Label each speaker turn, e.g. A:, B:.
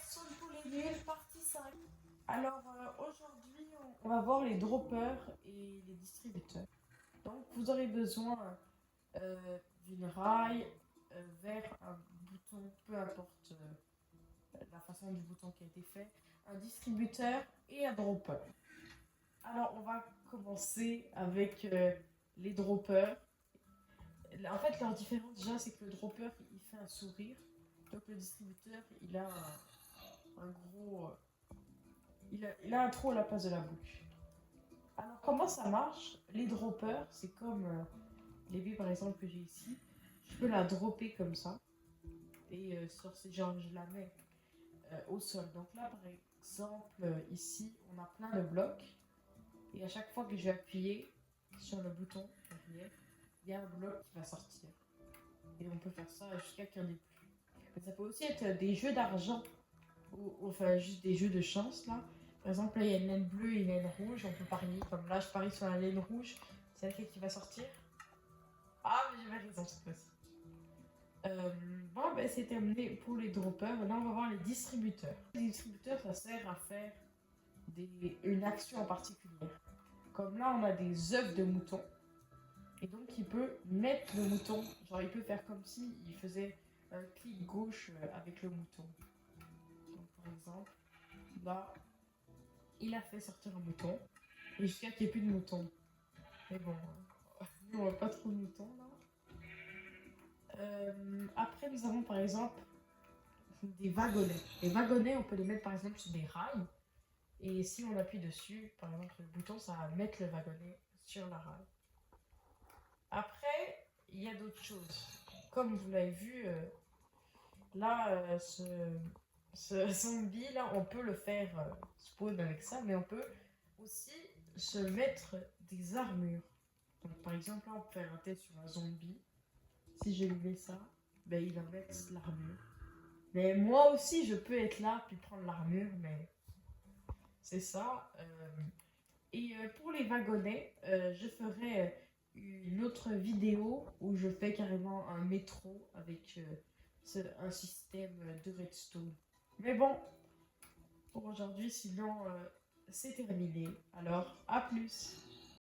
A: Son pour les nuls, partie 5. Alors aujourd'hui, on va voir les droppers et les distributeurs. Donc vous aurez besoin d'une rail vers un bouton, peu importe la façon du bouton qui a été fait, un distributeur et un dropper. Alors on va commencer avec les droppers. En fait, leur différence déjà, c'est que le dropper il fait un sourire, donc le distributeur il a un gros. Il a un trou à la place de la bouche. Alors, comment ça marche? Les droppers, c'est comme les billes par exemple que j'ai ici. Je peux la dropper comme ça. Et sur ces genre, je la mets au sol. Donc là, par exemple, ici, on a plein de blocs. Et à chaque fois que je vais appuyer sur le bouton derrière, il y a un bloc qui va sortir. Et on peut faire ça jusqu'à qu'il n'y en ait plus. Mais ça peut aussi être des jeux d'argent. Ou enfin, juste des jeux de chance là. Par exemple, là, il y a une laine bleue et une laine rouge. On peut parier. Comme là, je parie sur la laine rouge. C'est laquelle qui va sortir. Ah, mais j'avais raison cette fois-ci. Bon, ben, c'est terminé pour les droppers. Là, on va voir les distributeurs. Les distributeurs, ça sert à faire une action en particulier. Comme là, on a des œufs de mouton. Et donc, il peut mettre le mouton. Genre, il peut faire comme si il faisait un clic gauche avec le mouton. Donc, par exemple, là, il a fait sortir un mouton. Et jusqu'à qu'il n'y ait plus de moutons. Mais bon, nous, on n'a pas trop de moutons là. Après, nous avons par exemple des wagonnets. Les wagonnets, on peut les mettre par exemple sur des rails. Et si on appuie dessus, par exemple le bouton, ça va mettre le wagonnet sur la rail. Après, il y a d'autres choses. Comme vous l'avez vu, là, ce zombie, là, on peut le faire spawn avec ça, mais on peut aussi se mettre des armures. Donc, par exemple, là, on peut faire un test sur un zombie. Si je lui mets ça, ben, il va mettre l'armure. Mais moi aussi, je peux être là puis prendre l'armure, mais c'est ça. Et pour les wagonnets, je ferai une autre vidéo où je fais carrément un métro avec un système de redstone. Mais bon, pour aujourd'hui, sinon, c'est terminé. Alors, à plus!